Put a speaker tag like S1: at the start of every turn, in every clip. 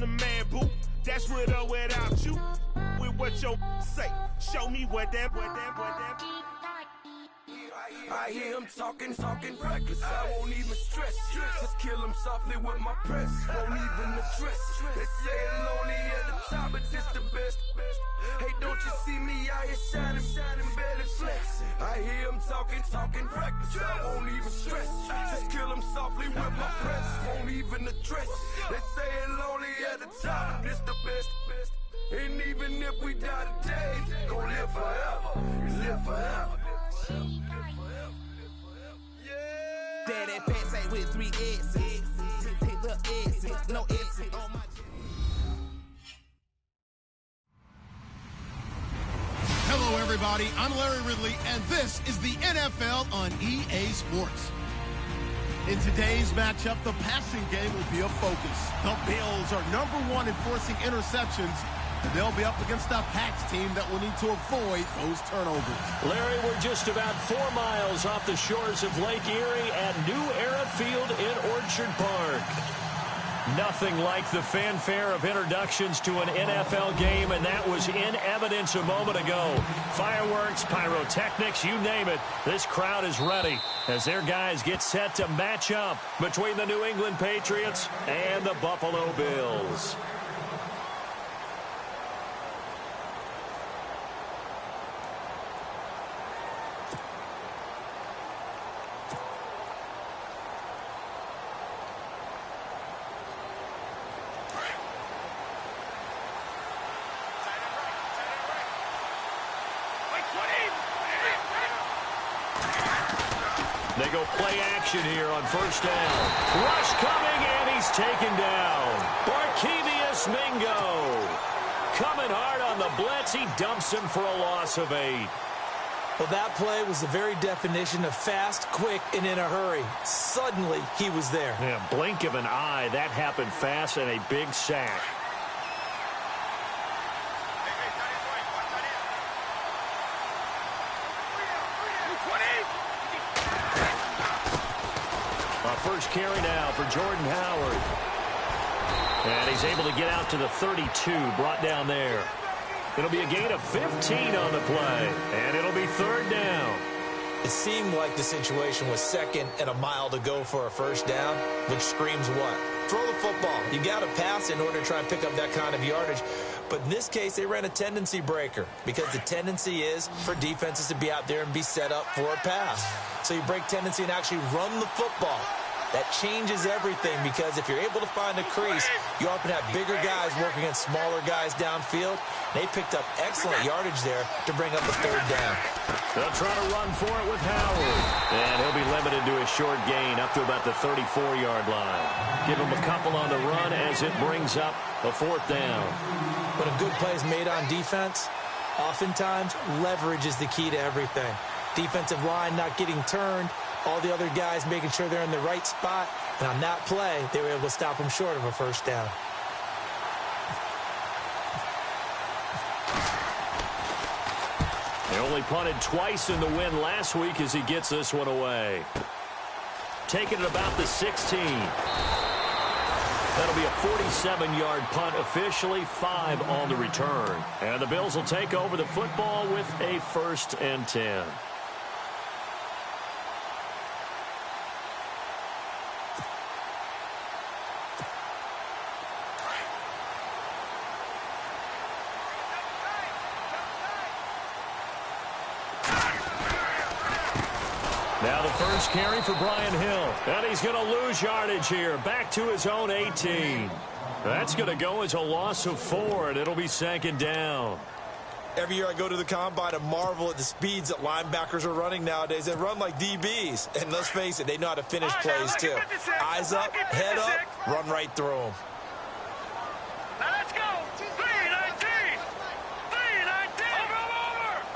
S1: the man, boo. That's with or without you. With what your say. Show me what that.
S2: I hear him talking reckless. I won't even stress. Just kill him softly with my press. Won't even address. They say I'm lonely at the top, but this the best. Hey, don't you see me out here shining, barely flex. I hear him talking reckless. I won't even stress. Just kill him softly with my press. Won't even address. They say I'm lonely at the top, but this the best. And even if we die today, gon' live forever. Live forever.
S3: Daddy pants ain't with 3 S's. Hit the S's, no S's on my.
S4: Hello, everybody. I'm Larry Ridley, and this is the NFL on EA Sports. In today's matchup, the passing game will be a focus. The Bills are #1 in forcing interceptions, and they'll be up against a Pats team that will need to avoid those turnovers.
S5: Larry, we're just about 4 miles off the shores of Lake Erie at New Era Field in Orchard Park. Nothing like the fanfare of introductions to an NFL game, and that was in evidence a moment ago. Fireworks, pyrotechnics, you name it. This crowd is ready as their guys get set to match up between the New England Patriots and the Buffalo Bills. They go play action here on first down. Rush coming, and he's taken down. Barkevius Mingo coming hard on the blitz. He dumps him for a loss of 8.
S6: Well, that play was the very definition of fast, quick, and in a hurry. Suddenly, he was there.
S5: Yeah, blink of an eye. That happened fast, and a big sack. First carry now for Jordan Howard. And he's able to get out to the 32, brought down there. It'll be a gain of 15 on the play, and it'll be 3rd down.
S6: It seemed like the situation was 2nd and a mile to go for a first down, which screams what? Throw the football. You got to pass in order to try and pick up that kind of yardage. But in this case, they ran a tendency breaker because the tendency is for defenses to be out there and be set up for a pass. So you break tendency and actually run the football. That changes everything because if you're able to find a crease, you often have bigger guys working against smaller guys downfield. They picked up excellent yardage there to bring up a 3rd down.
S5: They'll try to run for it with Howard. And he'll be limited to a short gain up to about the 34-yard line. Give him a couple on the run as it brings up a 4th down.
S6: When a good play is made on defense, oftentimes leverage is the key to everything. Defensive line not getting turned, all the other guys making sure they're in the right spot. And on that play, they were able to stop him short of a first down.
S5: They only punted twice in the win last week as he gets this one away. Taking it about the 16. That'll be a 47-yard punt officially, 5 on the return. And the Bills will take over the football with a 1st and 10. Now the first carry for Brian Hill. And he's going to lose yardage here. Back to his own 18. That's going to go as a loss of 4, and it'll be 2nd down.
S6: Every year I go to the combine and marvel at the speeds that linebackers are running nowadays. They run like DBs. And let's face it, they know how to finish plays too. Eyes up, head up, run right through them.
S1: Now let's go. 3-19. 3-19.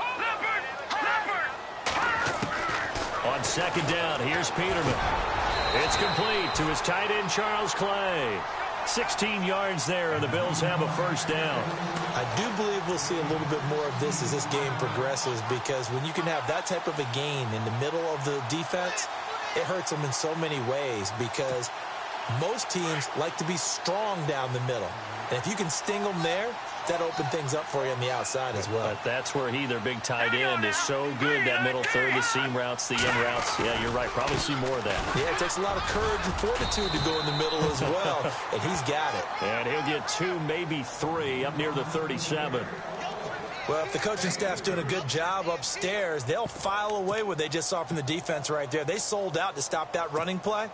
S1: Over.
S5: On 2nd down, here's Peterman. It's complete to his tight end, Charles Clay. 16 yards there, and the Bills have a 1st down.
S6: I do believe we'll see a little bit more of this as this game progresses, because when you can have that type of a gain in the middle of the defense, it hurts them in so many ways, because most teams like to be strong down the middle. And if you can sting them there, that open things up for you on the outside as well.
S5: But that's where their big tight end, is so good, that middle third, the seam routes, the in routes. Yeah, you're right. Probably see more of that.
S6: Yeah, it takes a lot of courage and fortitude to go in the middle as well, and he's got it.
S5: And he'll get 2, maybe 3, up near the 37.
S6: Well, if the coaching staff's doing a good job upstairs, they'll file away what they just saw from the defense right there. They sold out to stop that running play.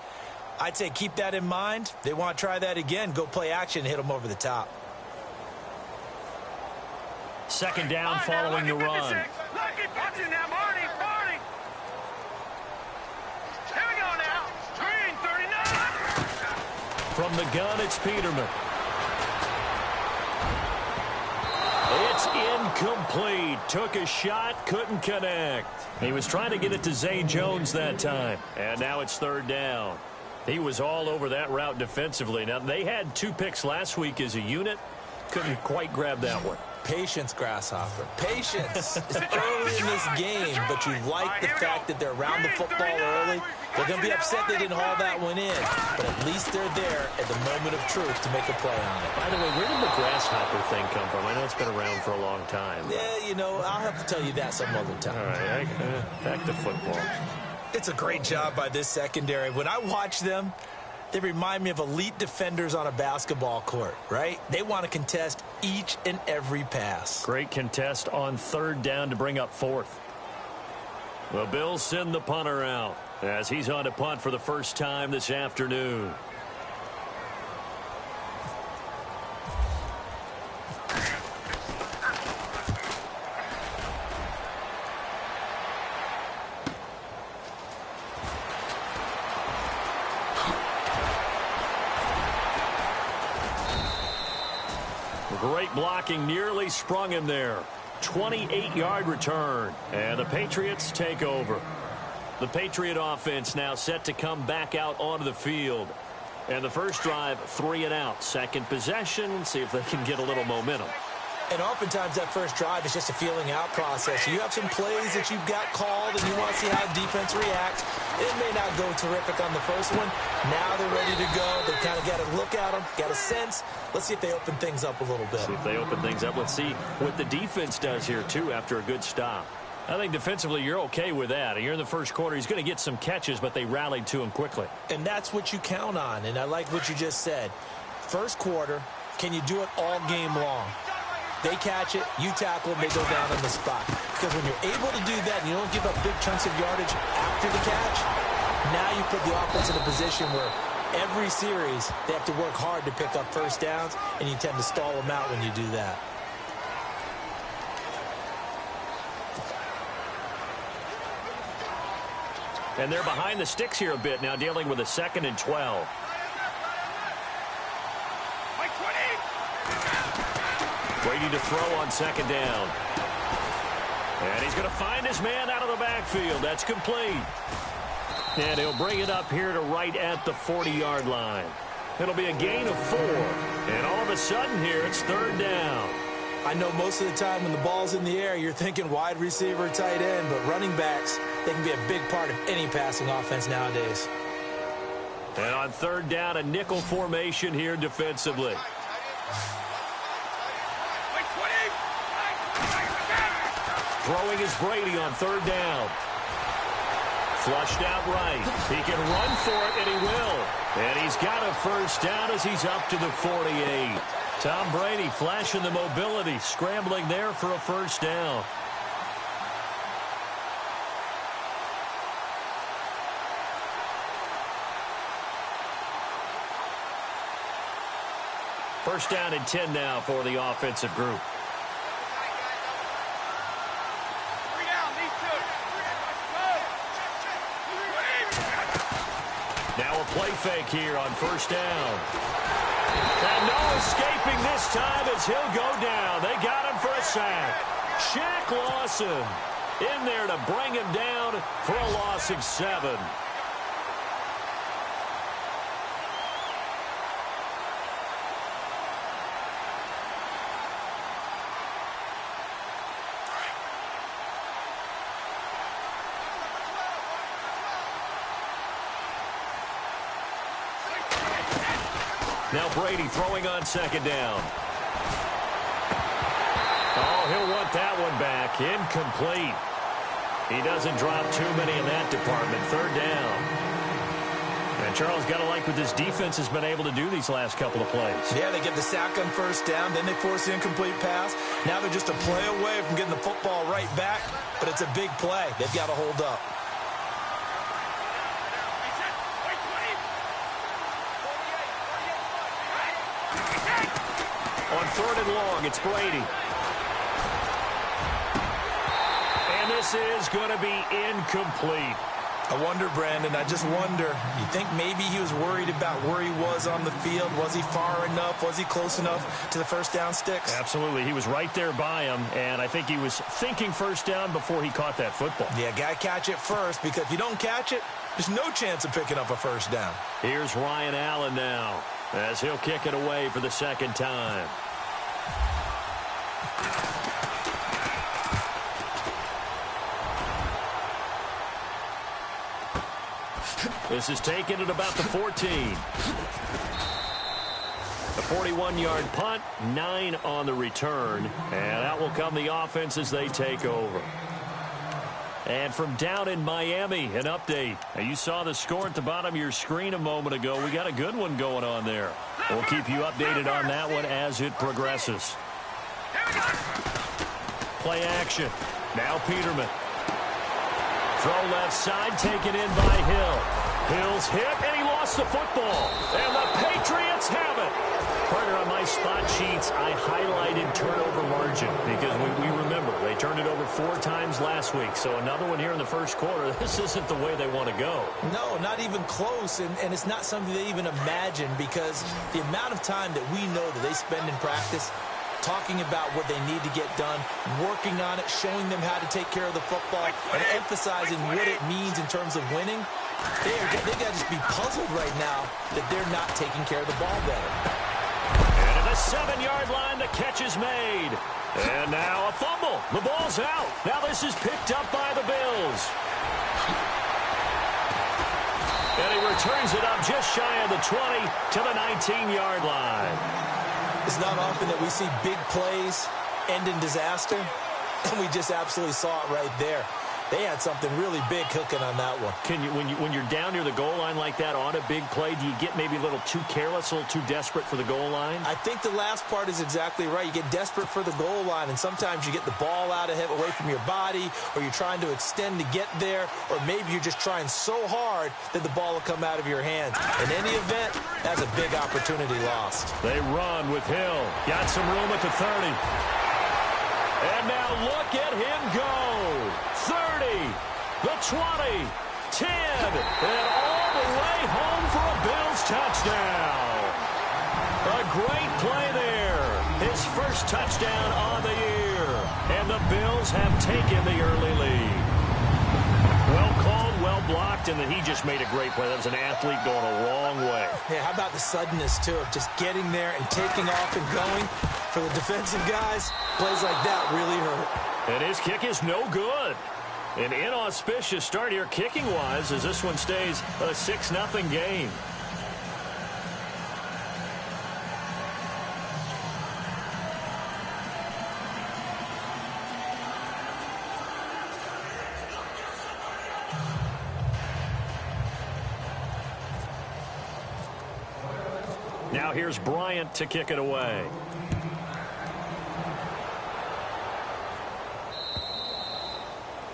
S6: I'd say keep that in mind. They want to try that again. Go play action and hit them over the top.
S5: Second down following the run.
S1: Lucky punching now, Marty. Here we go now. Green 39.
S5: From the gun, it's Peterman. It's incomplete. Took a shot, couldn't connect. He was trying to get it to Zay Jones that time. And now it's third down. He was all over that route defensively. Now, they had 2 picks last week as a unit. Couldn't quite grab that one.
S6: Patience, Grasshopper. Patience. It's early in this game, but you like the fact that they're around the football early. They're going to be upset they didn't haul that one in, but at least they're there at the moment of truth to make a play on it.
S5: By the way, where did the Grasshopper thing come from? I know it's been around for a long time.
S6: Yeah, you know, I'll have to tell you that some other time.
S5: All right, back to football.
S6: It's a great job by this secondary. When I watch them, they remind me of elite defenders on a basketball court, right? They want to contest each and every pass.
S5: Great contest on third down to bring up fourth. The Bills send the punter out as he's on to punt for the first time this afternoon. Great blocking, nearly sprung him there. 28-yard return, and the Patriots take over. The Patriot offense now set to come back out onto the field. And the first drive, 3 and out. Second possession, see if they can get a little momentum.
S6: And oftentimes that first drive is just a feeling out process. You have some plays that you've got called and you want to see how defense reacts. It may not go terrific on the first one. Now they're ready to go. They've kind of got to look at them, got a sense. Let's see if they open things up a little bit.
S5: See if they open things up. Let's see what the defense does here, too, after a good stop. I think defensively you're okay with that. You're in the first quarter. He's going to get some catches, but they rallied to him quickly.
S6: And that's what you count on, and I like what you just said. First quarter, can you do it all game long? They catch it, you tackle them, they go down on the spot. Because when you're able to do that and you don't give up big chunks of yardage after the catch, now you put the offense in a position where every series they have to work hard to pick up first downs, and you tend to stall them out when you do that.
S5: And they're behind the sticks here a bit now, dealing with a 2nd and 12. Brady to throw on second down. And he's going to find his man out of the backfield. That's complete. And he'll bring it up here to right at the 40-yard line. It'll be a gain of 4. And all of a sudden here, it's third down.
S6: I know most of the time when the ball's in the air, you're thinking wide receiver, tight end, but running backs, they can be a big part of any passing offense nowadays.
S5: And on third down, a nickel formation here defensively. Throwing is Brady on third down. Flushed out right. He can run for it, and he will. And he's got a first down as he's up to the 48. Tom Brady flashing the mobility, scrambling there for a first down. First down and 10 now for the offensive group. Now a play fake here on first down. And no escaping this time as he'll go down. They got him for a sack. Shaq Lawson in there to bring him down for a loss of 7. Now Brady throwing on second down. Oh, he'll want that one back. Incomplete. He doesn't drop too many in that department. Third down. And Charles, got to like what this defense has been able to do these last couple of plays.
S6: Yeah, they get the sack on first down, then they force the incomplete pass. Now they're just a play away from getting the football right back, but it's a big play. They've got to hold up.
S5: On third and long, it's Brady. And this is going to be incomplete.
S6: I wonder, Brandon, I just wonder, you think maybe he was worried about where he was on the field? Was he far enough? Was he close enough to the first down sticks?
S5: Absolutely. He was right there by him, and I think he was thinking first down before he caught that football.
S6: Yeah, got to catch it first, because if you don't catch it, there's no chance of picking up a first down.
S5: Here's Ryan Allen now, as he'll kick it away for the second time. This is taken at about the 14. A 41-yard punt, 9 on the return, and out will come the offense as they take over. And from down in Miami, an update. Now, you saw the score at the bottom of your screen a moment ago. We got a good one going on there. We'll keep you updated on that one as it progresses. Play action. Now Peterman. Throw left side, taken in by Hill. Hill's hit, and he lost the football. And the Patriots have it. Partner, on my spot sheets, I highlighted turnover margin because we remember they turned it over 4 times last week. So another one here in the first quarter. This isn't the way they want to go.
S6: No, not even close, and it's not something they even imagine, because the amount of time that we know that they spend in practice talking about what they need to get done, working on it, showing them how to take care of the football, and emphasizing what it means in terms of winning. They've got to just be puzzled right now that they're not taking care of the ball better.
S5: And at the 7-yard line, the catch is made. And now a fumble. The ball's out. Now this is picked up by the Bills. And he returns it up just shy of the 20 to the 19-yard line.
S6: It's not often that we see big plays end in disaster, and we just absolutely saw it right there. They had something really big cooking on that one.
S5: Can you, when you're down near the goal line like that on a big play, do you get maybe a little too careless, a little too desperate for the goal line?
S6: I think the last part is exactly right. You get desperate for the goal line, and sometimes you get the ball out ahead, away from your body, or you're trying to extend to get there, or maybe you're just trying so hard that the ball will come out of your hands. In any event, that's a big opportunity lost.
S5: They run with Hill. Got some room at the 30. And now look at him go. 30, the 20, 10, and all the way home for a Bills touchdown. A great play there. His first touchdown on the year. And the Bills have taken the early lead. Well called, well blocked, and then he just made a great play. That was an athlete going a long way.
S6: Yeah, how about the suddenness, too, of just getting there and taking off and going? For the defensive guys, plays like that really hurt.
S5: And his kick is no good. An inauspicious start here kicking-wise as this one stays a 6-0 game. Now here's Bryant to kick it away.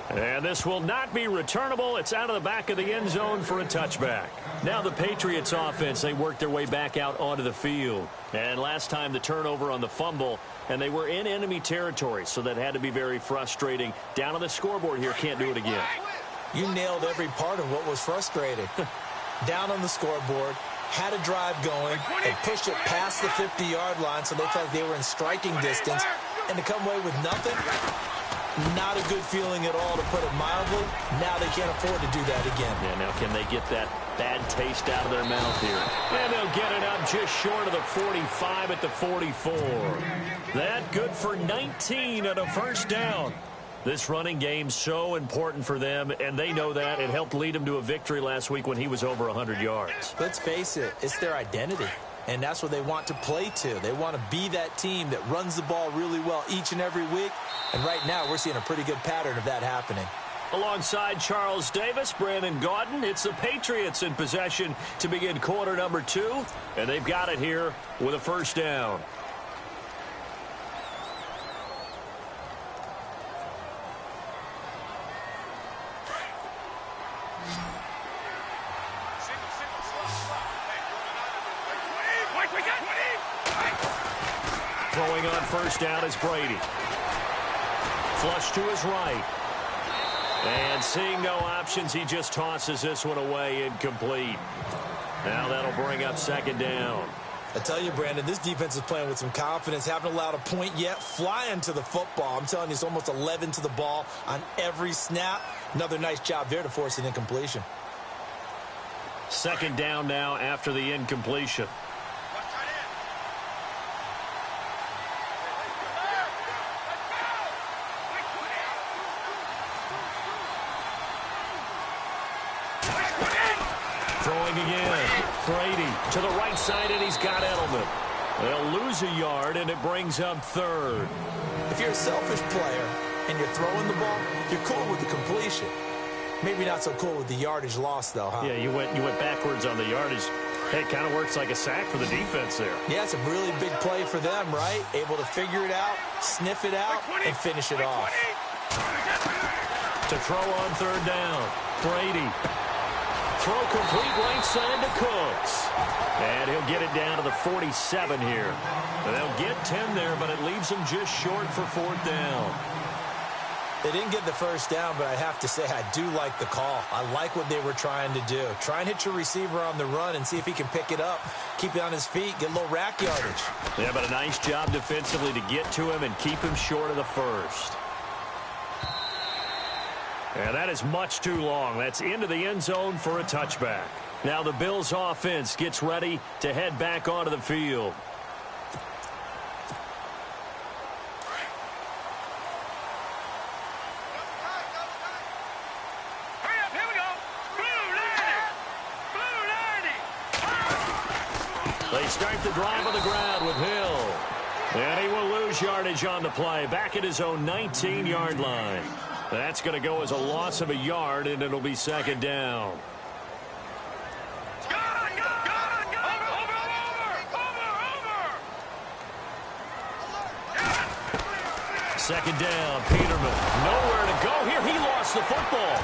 S5: And this will not be returnable. It's out of the back of the end zone for a touchback. Now the Patriots offense, they worked their way back out onto the field. And last time the turnover on the fumble, and they were in enemy territory, so that had to be very frustrating. Down on the scoreboard here, can't do it again.
S6: You nailed every part of what was frustrating. Down on the scoreboard, had a drive going, and pushed it past the 50-yard line so they felt like they were in striking distance, and to come away with nothing, not a good feeling at all, to put it mildly. Now they can't afford to do that again.
S5: Yeah, now can they get that bad taste out of their mouth here? And they'll get it up just short of the 45 at the 44. That good for 19 and a first down. This running game so important for them, and they know that. It helped lead them to a victory last week when he was over 100 yards.
S6: Let's face it, it's their identity. and that's what they want to play to. They want to be that team that runs the ball really well each and every week, and right now we're seeing a pretty good pattern of that happening.
S5: Alongside Charles Davis, Brandon Gaudin, it's the Patriots in possession to begin quarter number 2, and they've got it here with a first down. Throwing on first down is Brady. Flush to his right. And seeing no options, he just tosses this one away, incomplete. Now that'll bring up second down.
S6: I tell you, Brandon, this defense is playing with some confidence. Haven't allowed a point yet. Flying to the football. I'm telling you, it's almost 11 to the ball on every snap. Another nice job there to force an incompletion.
S5: Second down now after the incompletion. Throwing again. Brady to the right side, and he's got Edelman. They'll lose a yard, and it brings up third.
S6: If you're a selfish player and you're throwing the ball, you're cool with the completion. Maybe not so cool with the yardage loss, though, huh?
S5: Yeah, you went backwards on the yardage. Hey, it kind of works like a sack for the defense there.
S6: Yeah, it's a really big play for them, right? Able to figure it out, sniff it out, and finish it off.
S5: To throw on third down, Brady. Throw complete right side to Cooks. And he'll get it down to the 47 here. And they'll get 10 there, but it leaves them just short for fourth down.
S6: They didn't get the first down, but I have to say I do like the call. I like what they were trying to do. Try and hit your receiver on the run and see if he can pick it up. Keep it on his feet, get a little rack yardage.
S5: Yeah, but a nice job defensively to get to him and keep him short of the first. And that is much too long. That's into the end zone for a touchback. Now the Bills offense gets ready to head back onto the field. They start the drive on the ground with Hill. And he will lose yardage on the play. Back at his own 19-yard line. That's going to go as a loss of a yard, and it'll be second down. Second down, Peterman. Nowhere to go here. He lost the football.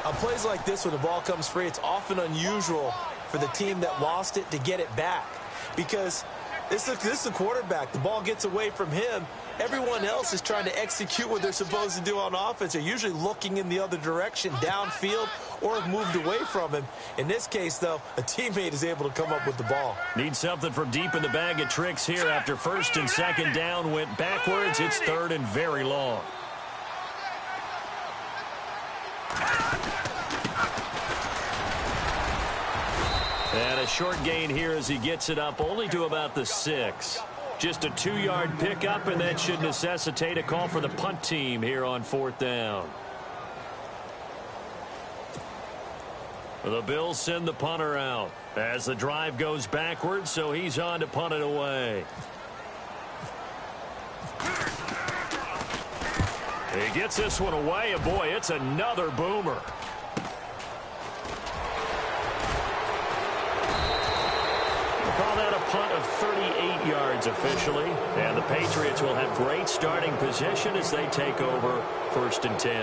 S6: On plays like this, when the ball comes free, it's often unusual for the team that lost it to get it back. Because this is the quarterback. The ball gets away from him. Everyone else is trying to execute what they're supposed to do on offense. They're usually looking in the other direction, downfield, or have moved away from him. In this case, though, a teammate is able to come up with the ball.
S5: Need something from deep in the bag of tricks here after first and second down went backwards. It's third and very long. And a short gain here as he gets it up only to about the 6. Just a 2-yard pickup, and that should necessitate a call for the punt team here on fourth down. The Bills send the punter out as the drive goes backwards, so he's on to punt it away. He gets this one away, and boy, it's another boomer. Call that a punt of 38 yards officially. And the Patriots will have great starting position as they take over first and 10.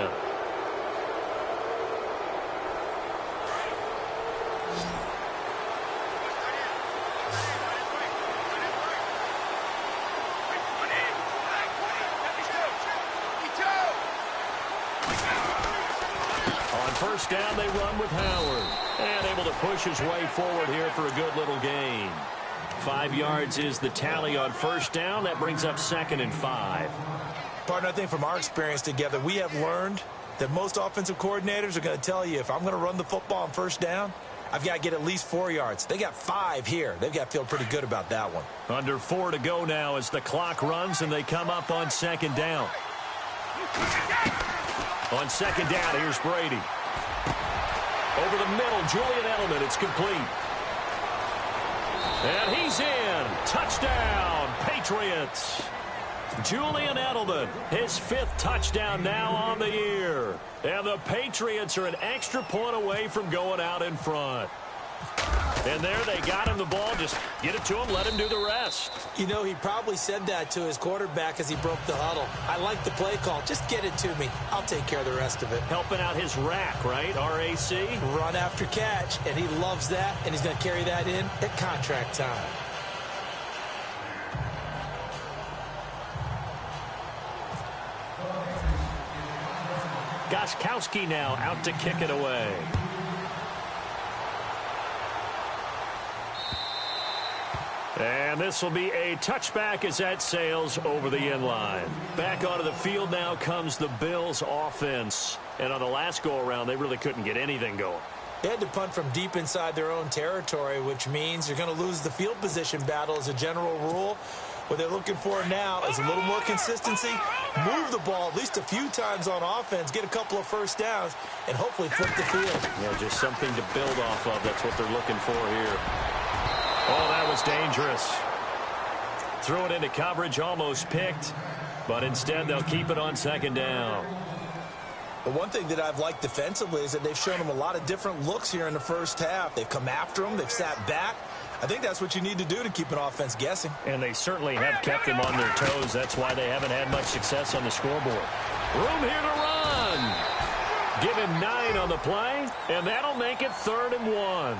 S5: On first down, they run with Howard. And able to push his way forward here for a good little gain. 5 yards is the tally on first down. That brings up second and 5.
S6: Partner, I think from our experience together, we have learned that most offensive coordinators are going to tell you, if I'm going to run the football on first down, I've got to get at least 4 yards. They got 5 here. They've got to feel pretty good about that one.
S5: Under 4 to go now as the clock runs and they come up on second down. On second down, here's Brady. Over the middle, Julian Edelman. It's complete. And he's in. Touchdown, Patriots. Julian Edelman, his 5th touchdown now on the year. And the Patriots are an extra point away from going out in front. And there they got him the ball. Just get it to him, let him do the rest.
S6: You know, he probably said that to his quarterback as he broke the huddle. I like the play call. Just get it to me. I'll take care of the rest of it.
S5: Helping out his rack, right? R-A-C?
S6: Run after catch, and he loves that, and he's going to carry that in at contract time.
S5: Gostkowski now out to kick it away. And this will be a touchback as that sails over the end line. Back onto the field now comes the Bills offense. And on the last go-around, they really couldn't get anything going.
S6: They had to punt from deep inside their own territory, which means you're going to lose the field position battle as a general rule. What they're looking for now is a little more consistency, move the ball at least a few times on offense, get a couple of first downs, and hopefully flip the field.
S5: Yeah, just something to build off of. That's what they're looking for here. Oh, that was dangerous. Threw it into coverage, almost picked, but instead they'll keep it on 2nd down.
S6: But one thing that I've liked defensively is that they've shown them a lot of different looks here in the first half. They've come after them. They've sat back. I think that's what you need to do to keep an offense guessing.
S5: And they certainly have kept them on their toes. That's why they haven't had much success on the scoreboard. Room here to run. Give him 9 on the play, and that'll make it 3rd and 1.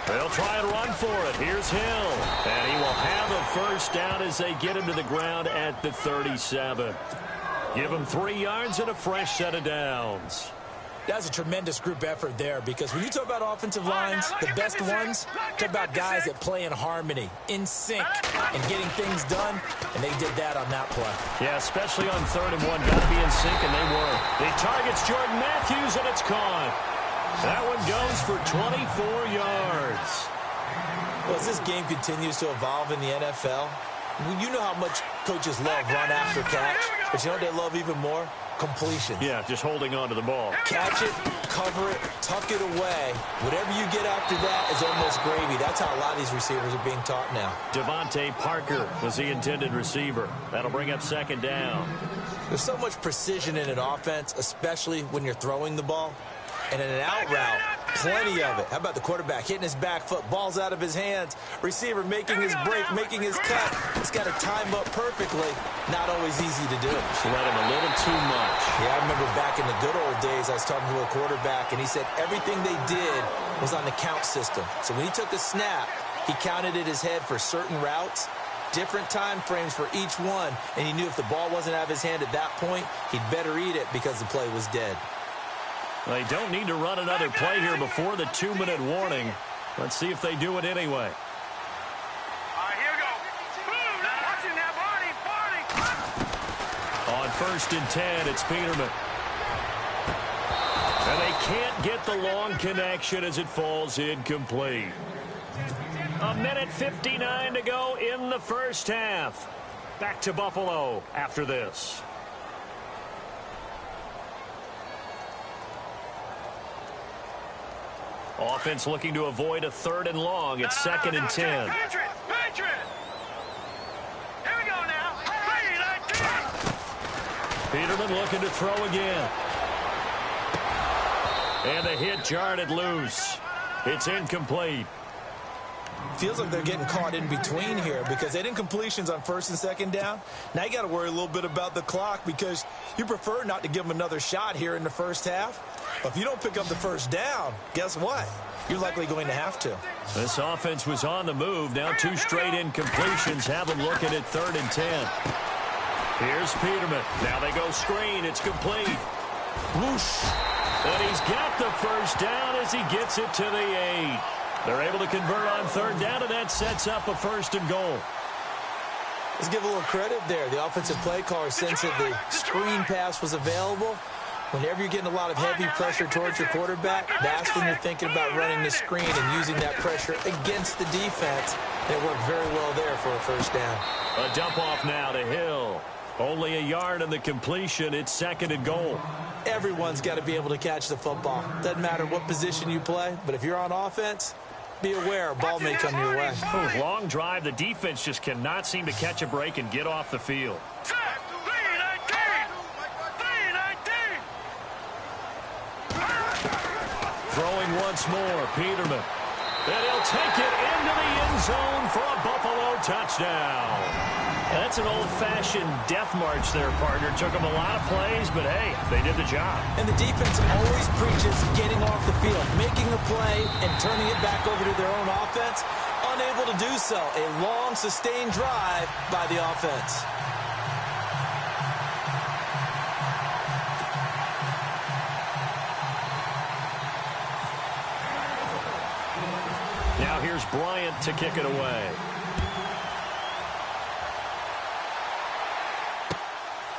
S5: They'll try and run for it. Here's Hill. And he will have a first down as they get him to the ground at the 37. Give him 3 yards and a fresh set of downs.
S6: That's a tremendous group effort there, because when you talk about offensive lines, the best ones, talk about guys that play in harmony, in sync, and getting things done, and they did that on that play.
S5: Yeah, especially on 3rd and 1. Got to be in sync, and they were. He targets Jordan Matthews, and it's caught. That one goes for 24 yards.
S6: Well, as this game continues to evolve in the NFL, you know how much coaches love run after catch, but you know what they love even more? Completion.
S5: Yeah, just holding on to the ball.
S6: Catch it, cover it, tuck it away. Whatever you get after that is almost gravy. That's how a lot of these receivers are being taught now.
S5: Devontae Parker was the intended receiver. That'll bring up 2nd down.
S6: There's so much precision in an offense, especially when you're throwing the ball. And in an out route, plenty of it. How about the quarterback hitting his back foot, balls out of his hands, receiver making his break, making his cut. It's got to time up perfectly. Not always easy to do.
S5: Just let him a little too much.
S6: Yeah, I remember back in the good old days, I was talking to a quarterback, and he said everything they did was on the count system. So when he took a snap, he counted in his head for certain routes, different time frames for each one, and he knew if the ball wasn't out of his hand at that point, he'd better eat it because the play was dead.
S5: They don't need to run another play here before the 2-minute warning. Let's see if they do it anyway.
S1: All right, here we go. Boom, now watch it now, Barney.
S5: On 1st and 10, it's Peterman. And they can't get the long connection as it falls incomplete. 1:59 to go in the first half. Back to Buffalo after this. Offense looking to avoid a 3rd and long. It's 2nd and 10.
S1: Patriot! Here we go now.
S5: Peterman looking to throw again. And the hit jarred it loose. It's incomplete.
S6: Feels like they're getting caught in between here because they did incompletions on 1st and 2nd down. Now you got to worry a little bit about the clock because you prefer not to give them another shot here in the first half. But if you don't pick up the first down, guess what? You're likely going to have to.
S5: This offense was on the move. Now 2 straight incompletions have them looking at 3rd and 10. Here's Peterman. Now they go screen. It's complete. Whoosh. And he's got the first down as he gets it to the 8. They're able to convert on 3rd down, and that sets up a 1st and goal.
S6: Let's give a little credit there. The offensive play caller sensed that the screen pass was available. Whenever you're getting a lot of heavy pressure towards your quarterback, that's when you're thinking about running the screen and using that pressure against the defense. It worked very well there for a first down.
S5: A dump off now to Hill. Only a yard on the completion. It's 2nd and goal.
S6: Everyone's got to be able to catch the football. Doesn't matter what position you play, but if you're on offense, be aware a ball may come your way.
S5: Oh, long drive. The defense just cannot seem to catch a break and get off the field. Throwing once more, Peterman. And he'll take it into the end zone for a Buffalo touchdown. That's an old-fashioned death march there, partner. Took them a lot of plays, but hey, they did the job.
S6: And the defense always preaches getting off the field, making a play, and turning it back over to their own offense. Unable to do so. A long, sustained drive by the offense.
S5: Now here's Bryant to kick it away.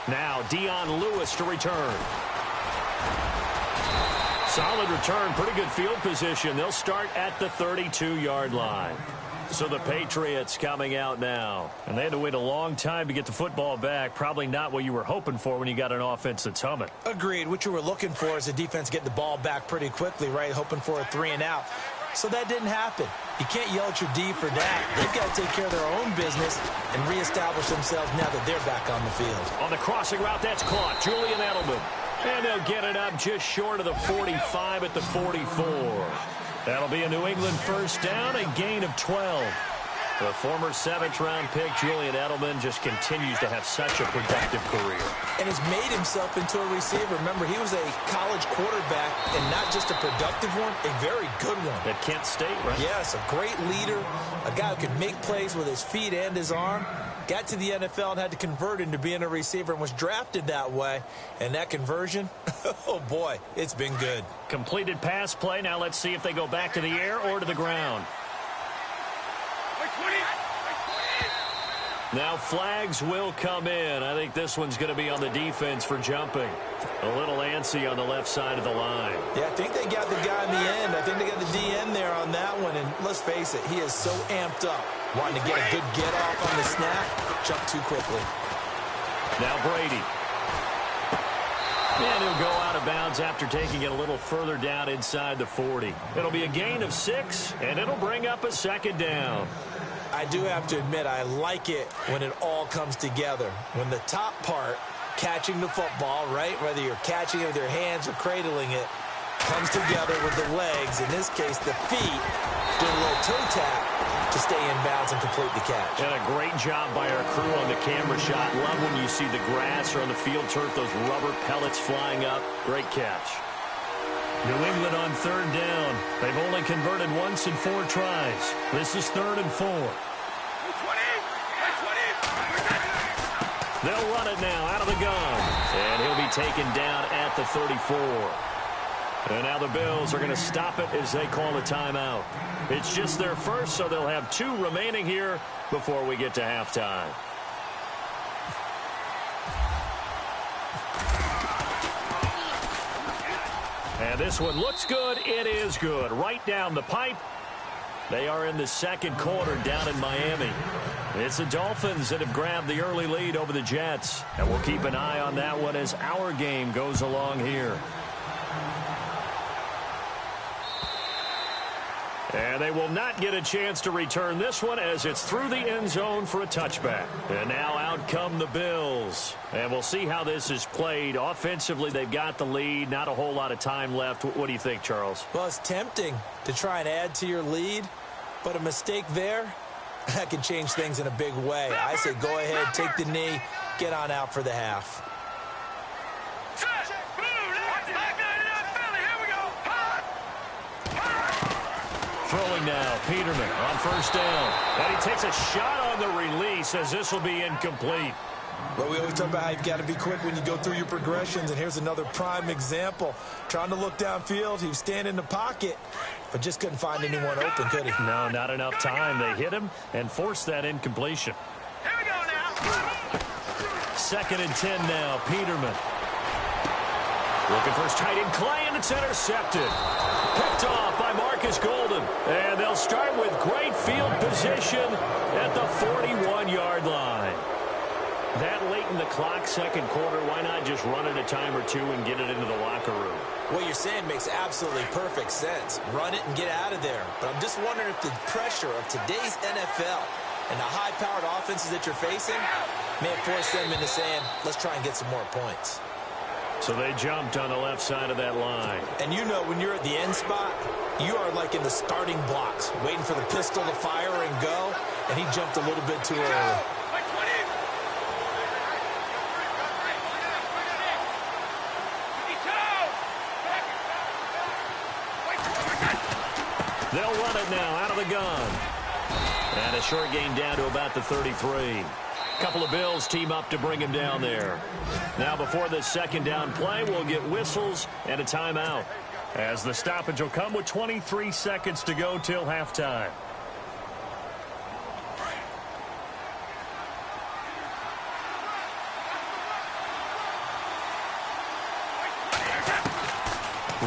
S5: Now Dion Lewis to return. Solid return, pretty good field position. They'll start at the 32-yard line. So the Patriots coming out now. And they had to wait a long time to get the football back. Probably not what you were hoping for when you got an offense that's humming.
S6: Agreed. What you were looking for is the defense getting the ball back pretty quickly, right? Hoping for a 3-and-out. So that didn't happen. You can't yell at your D for that. They've got to take care of their own business and reestablish themselves now that they're back on the field.
S5: On the crossing route, that's caught. Julian Edelman. And they'll get it up just short of the 45 at the 44. That'll be a New England first down, a gain of 12. The former 7th-round pick, Julian Edelman, just continues to have such a productive career.
S6: And has made himself into a receiver. Remember, he was a college quarterback, and not just a productive one, a very good one.
S5: At Kent State, right?
S6: Yes, a great leader, a guy who could make plays with his feet and his arm. Got to the NFL and had to convert into being a receiver and was drafted that way. And that conversion, oh boy, it's been good.
S5: Completed pass play. Now let's see if they go back to the air or to the ground. Now flags will come in. I think this one's going to be on the defense for jumping. A little antsy on the left side of the line.
S6: Yeah, I think they got the guy in the end. I think they got the DN there on that one. And let's face it, he is so amped up. Wanting to get a good get off on the snap. Jump too quickly.
S5: Now Brady. And he'll go out of bounds after taking it a little further down inside the 40. It'll be a gain of 6, and it'll bring up a 2nd down.
S6: I do have to admit, I like it when it all comes together. When the top part, catching the football, right, whether you're catching it with your hands or cradling it, comes together with the legs, in this case the feet, doing a little toe tap to stay in bounds and complete the catch.
S5: And a great job by our crew on the camera shot. Love when you see the grass or on the field turf, those rubber pellets flying up. Great catch. New England on 3rd down. They've only converted once in 4 tries. This is 3rd and 4. They'll run it now out of the gun. And he'll be taken down at the 34. And now the Bills are going to stop it as they call a timeout. It's just their first, so they'll have 2 remaining here before we get to halftime. And this one looks good. It is good. Right down the pipe. They are in the 2nd quarter down in Miami. It's the Dolphins that have grabbed the early lead over the Jets. And we'll keep an eye on that one as our game goes along here. And they will not get a chance to return this one as it's through the end zone for a touchback. And now out come the Bills. And we'll see how this is played. Offensively, they've got the lead. Not a whole lot of time left. What do you think, Charles?
S6: Well, it's tempting to try and add to your lead, but a mistake there, that can change things in a big way. I say go ahead, take the knee, get on out for the half.
S5: Throwing now, Peterman on 1st down. And he takes a shot on the release as this will be incomplete.
S6: Well, we always talk about how you've got to be quick when you go through your progressions, and here's another prime example. Trying to look downfield, he was standing in the pocket, but just couldn't find anyone open, could he?
S5: No, not enough time. They hit him and forced that incompletion.
S1: Here we go now.
S5: 2nd and 10 now, Peterman. Looking for his tight end, Clay, and it's intercepted. Picked off by Mark Marcus Golden. And they'll start with great field position at the 41-yard line. That late in the clock, second quarter, why not just run it a time or two and get it into the locker room?
S6: What you're saying makes absolutely perfect sense. Run it and get out of there. But I'm just wondering if the pressure of today's NFL and the high-powered offenses that you're facing may have forced them into saying, let's try and get some more points.
S5: So they jumped on the left side of that line.
S6: And you know when you're at the end spot, you are like in the starting blocks, waiting for the pistol to fire and go, and he jumped a little bit too early.
S5: They'll run it now out of the gun. And a short gain down to about the 33. Couple of Bills team up to bring him down there. Now before this second down play, we'll get whistles and a timeout, as the stoppage will come with 23 seconds to go till halftime.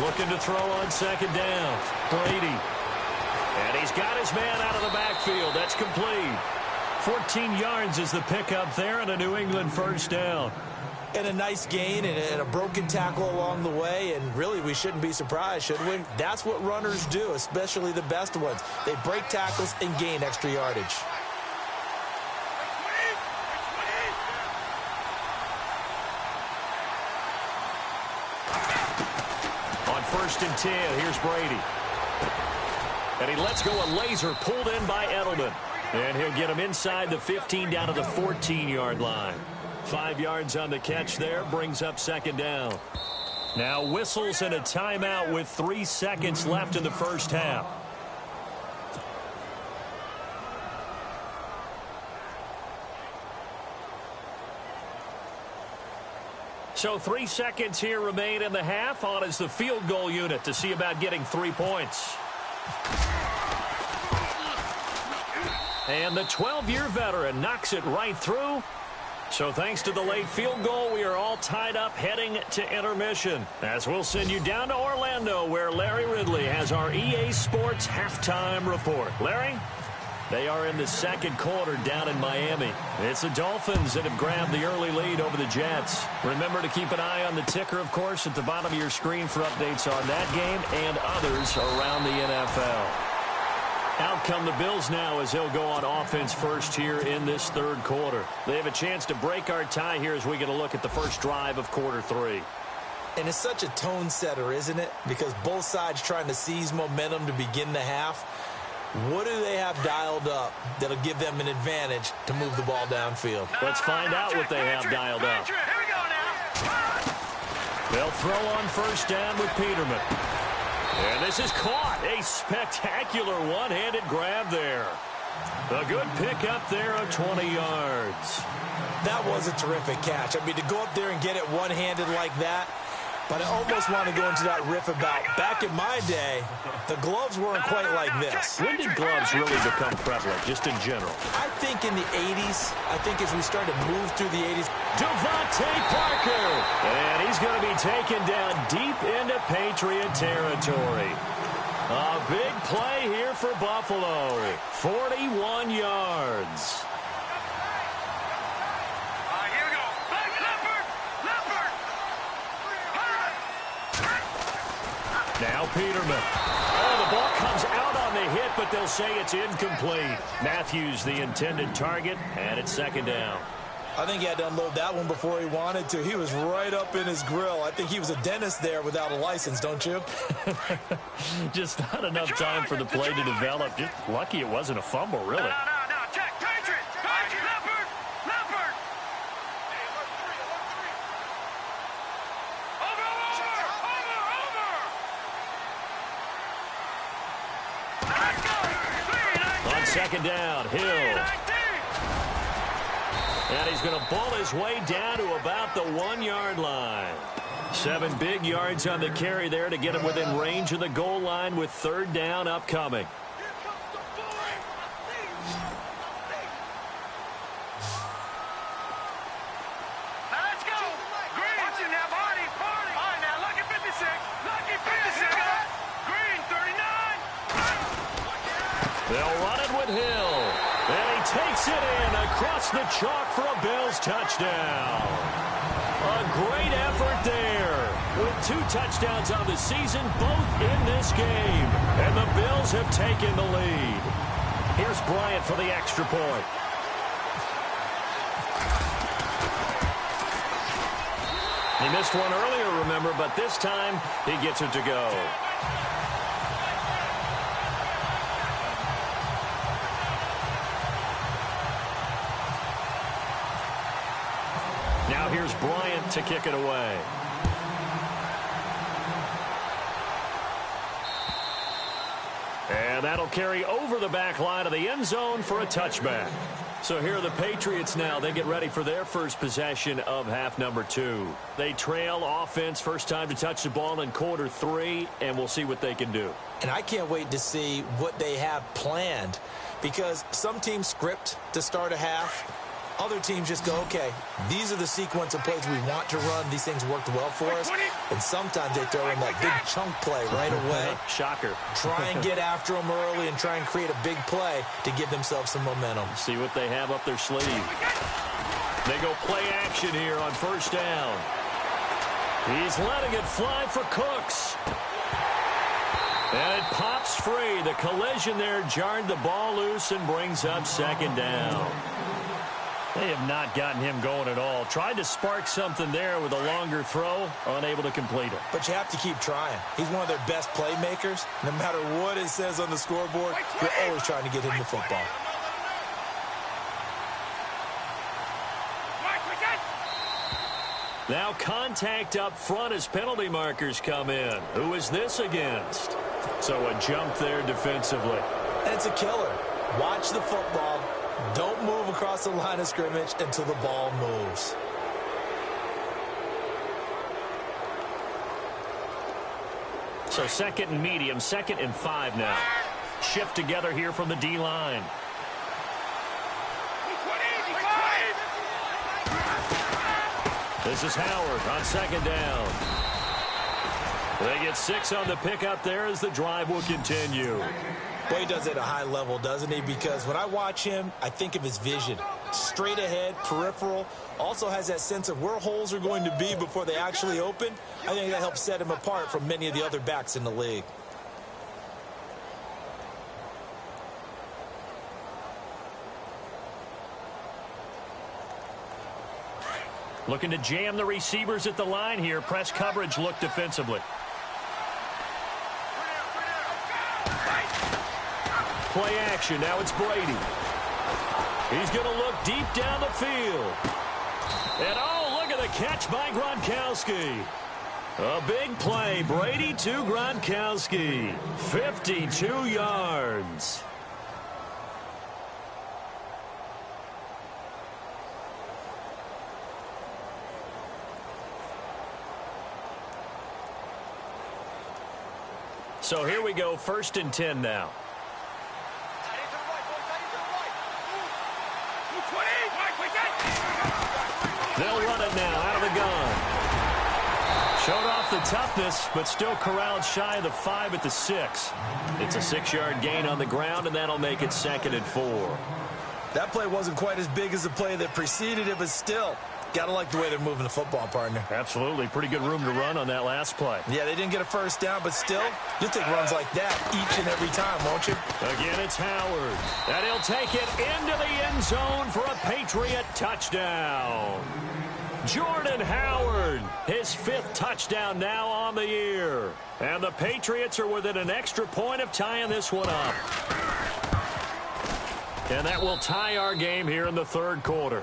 S5: Looking to throw on second down. Brady. And he's got his man out of the backfield. That's complete. 14 yards is the pickup there and a New England first down.
S6: And a nice gain and a broken tackle along the way. And really, we shouldn't be surprised, should we? That's what runners do, especially the best ones. They break tackles and gain extra yardage.
S5: On 1st and 10, here's Brady. And he lets go a laser pulled in by Edelman. And he'll get him inside the 15 down to the 14-yard line. 5 yards on the catch there, brings up second down. Now whistles and a timeout with 3 seconds left in the first half. So 3 seconds here remain in the half. On is the field goal unit to see about getting 3 points. And the 12-year veteran knocks it right through. So thanks to the late field goal, we are all tied up heading to intermission. As we'll send you down to Orlando, where Larry Ridley has our EA Sports halftime report. Larry? They are in the second quarter down in Miami. It's the Dolphins that have grabbed the early lead over the Jets. Remember to keep an eye on the ticker, of course, at the bottom of your screen for updates on that game and others around the NFL. Out come the Bills now as they'll go on offense first here in this third quarter. They have a chance to break our tie here as we get a look at the first drive of quarter 3.
S6: And it's such a tone setter, isn't it? Because both sides trying to seize momentum to begin the half. What do they have dialed up that'll give them an advantage to move the ball downfield?
S5: Let's find out what they have dialed up.
S1: Here we go now.
S5: They'll throw on first down with Peterman. And this is caught. A spectacular one-handed grab there. A good pickup there of 20 yards.
S6: That was a terrific catch. I mean, to go up there and get it one-handed like that, but I almost want to go into that riff about back in my day, the gloves weren't quite like this.
S5: When did gloves really become prevalent, just in general?
S6: I think in the 80s. I think as we started to move through the 80s.
S5: Devontae Parker. And he's going to be taken down deep into Patriot territory. A big play here for Buffalo. 41 yards.
S1: Here we go. Leopard.
S5: Now Peterman. Oh, the ball comes out on the hit, but they'll say it's incomplete. Matthews the intended target, and it's second down.
S6: I think he had to unload that one before he wanted to. He was right up in his grill. I think he was a dentist there without a license, don't you?
S5: Just not enough time for the play to develop. Just lucky it wasn't a fumble, really.
S1: No. Check. Patriot. Leopard. Over. Let's go.
S5: On second down, Hill. And he's going to ball his way down to about the 1-yard line. 7 big yards on the carry there to get him within range of the goal line with third down upcoming.
S1: Now let's go. Green. Watching now, Barney. All right, now, lucky 56. Lucky 56. Green, 39.
S5: puts it in across the chalk for a Bills touchdown. A great effort there. With 2 touchdowns on the season, both in this game. And the Bills have taken the lead. Here's Bryant for the extra point. He missed one earlier, remember, but this time he gets it to go. Now here's Bryant to kick it away. And that'll carry over the back line of the end zone for a touchback. So here are the Patriots now. They get ready for their first possession of half number 2. They trail offense, first time to touch the ball in quarter 3, and we'll see what they can do.
S6: And I can't wait to see what they have planned, because some teams script to start a half. Other teams just go, okay, these are the sequence of plays we want to run. These things worked well for us. And sometimes they throw in that big chunk play right away.
S5: Shocker.
S6: Try and get after them early and try and create a big play to give themselves some momentum.
S5: See what they have up their sleeve. They go play action here on first down. He's letting it fly for Cooks. And it pops free. The collision there jarred the ball loose and brings up second down. They have not gotten him going at all. Tried to spark something there with a longer throw, unable to complete it.
S6: But you have to keep trying. He's one of their best playmakers. No matter what it says on the scoreboard, you're always trying to get him the football.
S5: Now contact up front as penalty markers come in. Who is this against? So a jump there defensively.
S6: And it's a killer. Watch the football. Don't move across the line of scrimmage until the ball moves.
S5: So second and medium, 2nd and 5 now. Shift together here from the D-line. This is Howard on second down. They get 6 on the pickup there as the drive will continue.
S6: Boy, he does it at a high level, doesn't he? Because when I watch him, I think of his vision. Straight ahead, peripheral. Also has that sense of where holes are going to be before they actually open. I think that helps set him apart from many of the other backs in the league.
S5: Looking to jam the receivers at the line here. Press coverage look defensively. Play action. Now it's Brady. He's going to look deep down the field. And, oh, look at the catch by Gronkowski. A big play. Brady to Gronkowski. 52 yards. So here we go, 1st and 10 now. They'll run it now out of the gun. Showed off the toughness, but still corralled shy of the 5 at the 6. It's a 6-yard gain on the ground, and that'll make it 2nd and 4.
S6: That play wasn't quite as big as the play that preceded it, but still, gotta like the way they're moving the football, partner.
S5: Absolutely. Pretty good room to run on that last play.
S6: Yeah, they didn't get a first down, but still, you'll take runs like that each and every time, won't you?
S5: Again, it's Howard. And he'll take it into the end zone for a Patriot touchdown. Jordan Howard, his 5th touchdown now on the year. And the Patriots are within an extra point of tying this one up. And that will tie our game here in the 3rd quarter.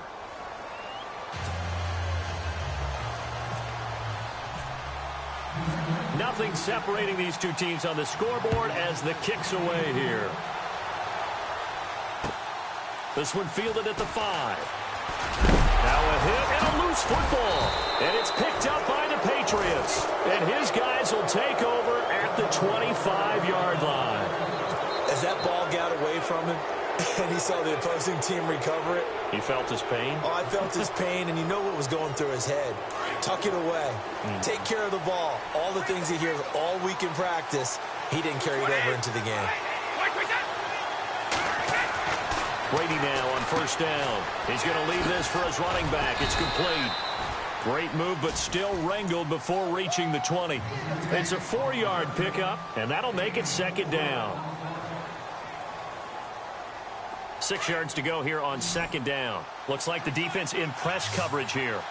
S5: Nothing separating these two teams on the scoreboard as the kick's away here. This one fielded at the 5. Now a hit and a loose football. And it's picked up by the Patriots. And his guys will take over at the 25-yard line.
S6: As that ball got away from him, and he saw the opposing team recover it.
S5: He felt his pain?
S6: Oh, I felt his pain, and you know what was going through his head. Tuck it away. Take care of the ball. All the things he hears all week in practice, he didn't carry it over into the game.
S5: Brady now on first down. He's going to leave this for his running back. It's complete. Great move, but still wrangled before reaching the 20. It's a 4-yard pickup, and that'll make it second down. 6 yards to go here on second down. Looks like the defense in press coverage here.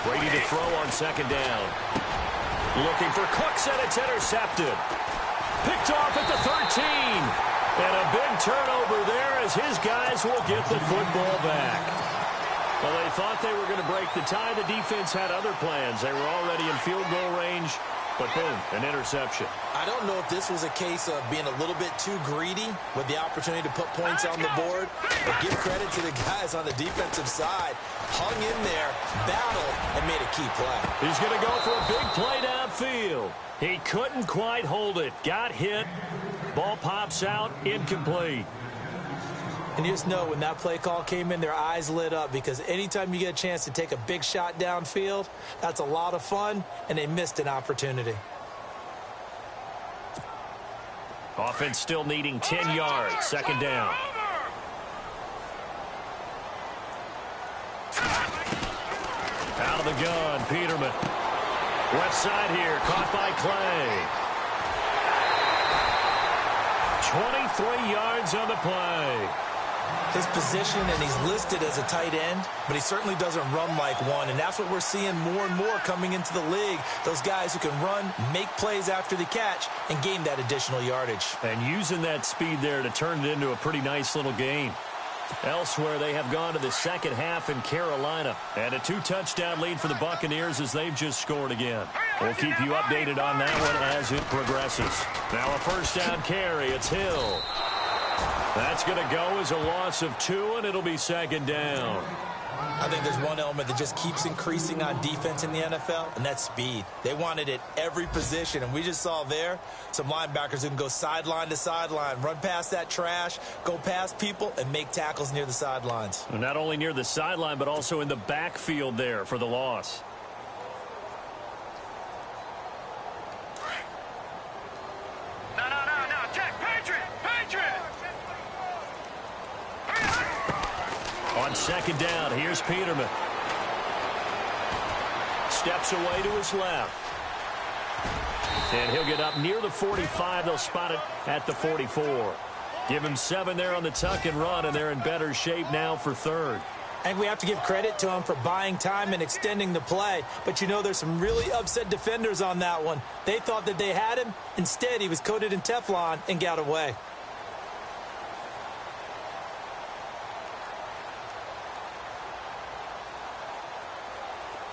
S5: Brady to throw on second down. Looking for Cooks, and it's intercepted. Picked off at the 13. And a big turnover there as his guys will get the football back. Well, they thought they were going to break the tie. The defense had other plans. They were already in field goal range. But boom, an interception.
S6: I don't know if this was a case of being a little bit too greedy with the opportunity to put points on the board, but give credit to the guys on the defensive side. Hung in there, battled, and made a key play.
S5: He's going to go for a big play downfield. He couldn't quite hold it. Got hit. Ball pops out, incomplete.
S6: And you just know when that play call came in, their eyes lit up, because anytime you get a chance to take a big shot downfield, that's a lot of fun, and they missed an opportunity.
S5: Offense still needing 10 yards. Second down. Out of the gun, Peterman. Left side here, caught by Clay. 23 yards on the play.
S6: His position, and he's listed as a tight end, but he certainly doesn't run like one, and that's what we're seeing more and more coming into the league. Those guys who can run, make plays after the catch, and gain that additional yardage.
S5: And using that speed there to turn it into a pretty nice little game. Elsewhere, they have gone to the second half in Carolina. And a 2-touchdown lead for the Buccaneers as they've just scored again. We'll keep you updated on that one as it progresses. Now a first down carry. It's Hill. That's going to go as a loss of 2, and it'll be second down.
S6: I think there's one element that just keeps increasing on defense in the NFL, and that's speed. They want it at every position, and we just saw there some linebackers who can go sideline to sideline, run past that trash, go past people, and make tackles near the sidelines.
S5: And not only near the sideline, but also in the backfield there for the loss.
S1: No, check, Patriot!
S5: On second down, here's Peterman. Steps away to his left. And he'll get up near the 45. They'll spot it at the 44. Give him 7 there on the tuck and run, and they're in better shape now for third.
S6: I think we have to give credit to him for buying time and extending the play. But, you know, there's some really upset defenders on that one. They thought that they had him. Instead, he was coated in Teflon and got away.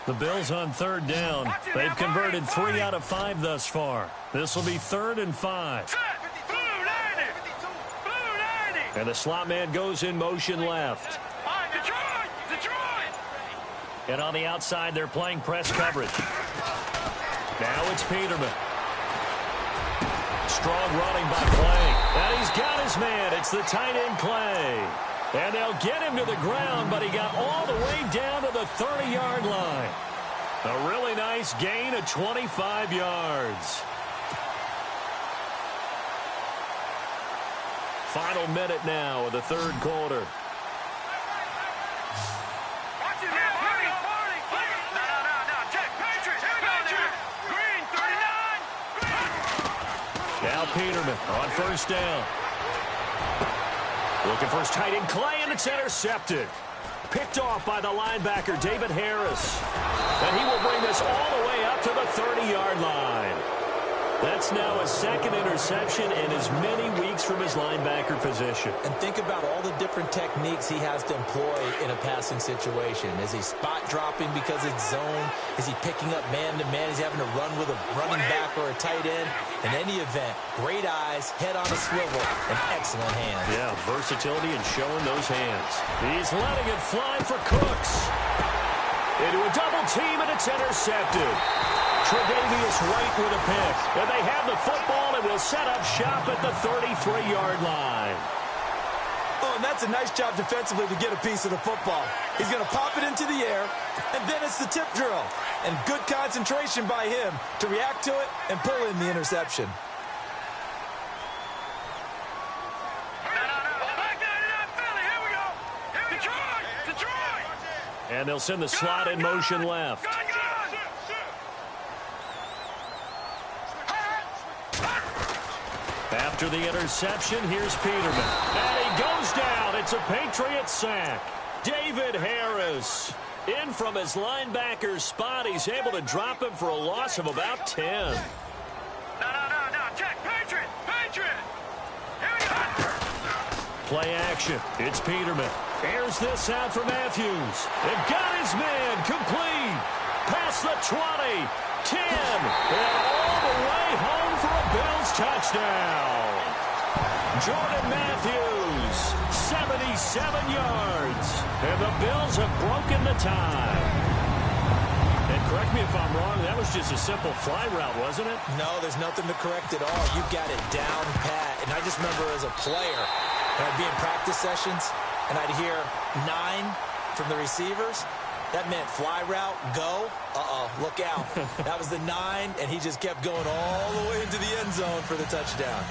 S5: The Bills on third down. They've converted 3 out of 5 thus far. This will be 3rd and 5. And the slot man goes in motion left. And on the outside, they're playing press coverage. Now it's Peterman. Strong running by Clay. And he's got his man. It's the tight end Clay. And they'll get him to the ground, but he got all the way down to the 30-yard line. A really nice gain of 25 yards. Final minute now of the third quarter. Now Peterman on first down. Looking for his tight end Clay, and it's intercepted. Picked off by the linebacker David Harris. And he will bring this all the way up to the 30-yard line. That's now a second interception in as many weeks from his linebacker position.
S6: And think about all the different techniques he has to employ in a passing situation. Is he spot dropping because it's zone? Is he picking up man-to-man? Is he having to run with a running back or a tight end? In any event, great eyes, head on a swivel, and excellent hands.
S5: Yeah, versatility and showing those hands. He's letting it fly for Cooks. Into a double team, and it's intercepted. Tre'Davious White with a pick. And they have the football and will set up shop at the 33-yard line.
S6: Oh, and that's a nice job defensively to get a piece of the football. He's going to pop it into the air, and then it's the tip drill. And good concentration by him to react to it and pull in the interception.
S5: And they'll send the slot in motion left. After the interception, here's Peterman. And he goes down. It's a Patriot sack. David Harris. In from his linebacker's spot. He's able to drop him for a loss of about 10.
S1: No. Check. Patriot. Here we go.
S5: Play action. It's Peterman. Airs this out for Matthews. They've got his man complete. Past the 20. 10. And all the way home for a Bills touchdown. Jordan Matthews, 77 yards. And the Bills have broken the tie. And correct me if I'm wrong, that was just a simple fly route, wasn't it?
S6: No, there's nothing to correct at all. You got it down pat. And I just remember as a player, and I'd be in practice sessions, and I'd hear 9 from the receivers. That meant fly route, go. Look out. That was the 9, and he just kept going all the way into the end zone for the touchdown.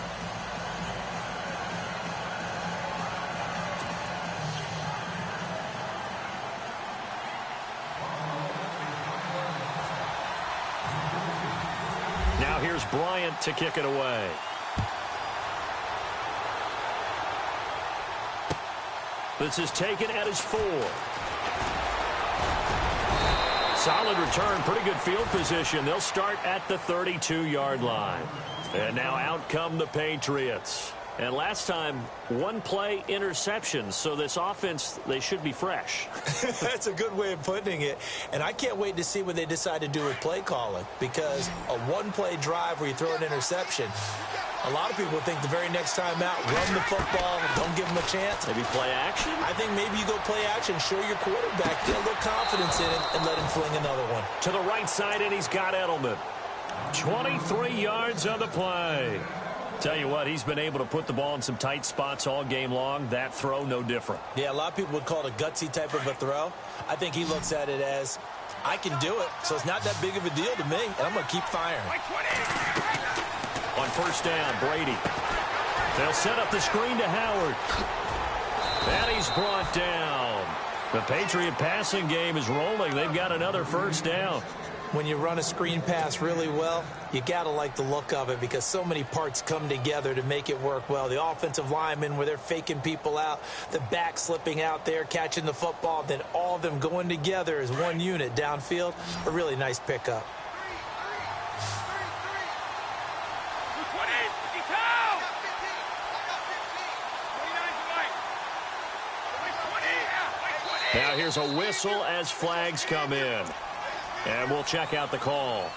S5: Now here's Bryant to kick it away. This is taken at his 4. Solid return, pretty good field position. They'll start at the 32-yard line. And now out come the Patriots. And last time, one play interception. So this offense, they should be fresh.
S6: That's a good way of putting it. And I can't wait to see what they decide to do with play calling. Because a one-play drive where you throw an interception, a lot of people think the very next time out, run the football, don't give them a chance.
S5: Maybe play action?
S6: I think maybe you go play action, show your quarterback, get a little confidence in it, and let him fling another one.
S5: To the right side, and he's got Edelman. 23 yards on the play. Tell you what, he's been able to put the ball in some tight spots all game long. That throw, no different.
S6: Yeah, a lot of people would call it a gutsy type of a throw. I think he looks at it as, I can do it, so it's not that big of a deal to me, and I'm going to keep firing.
S5: On first down, Brady. They'll set up the screen to Howard. And he's brought down. The Patriot passing game is rolling. They've got another first down.
S6: When you run a screen pass really well, you got to like the look of it because so many parts come together to make it work well. The offensive linemen where they're faking people out, the back slipping out there, catching the football, then all of them going together as one unit downfield. A really nice pickup.
S5: Now here's a whistle as flags come in. And we'll check out the call.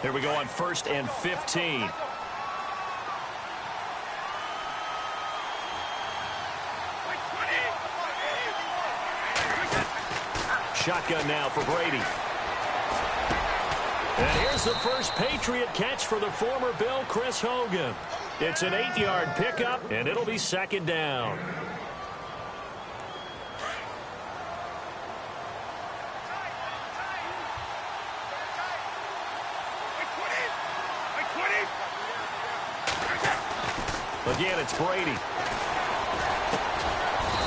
S5: Here we go on 1st and 15. Shotgun now for Brady. And here's the first Patriot catch for the former Bill, Chris Hogan. It's an 8-yard pickup, and it'll be second down. Again, it's Brady.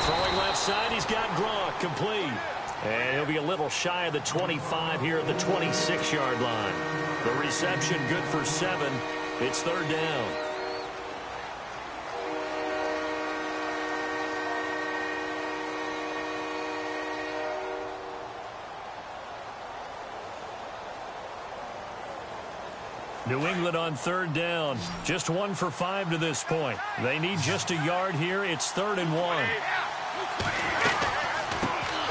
S5: Throwing left side, he's got Gronk complete. And he'll be a little shy of the 25 here at the 26-yard line. The reception good for 7. It's third down. New England on third down. Just 1 for 5 to this point. They need just a yard here. It's 3rd and 1.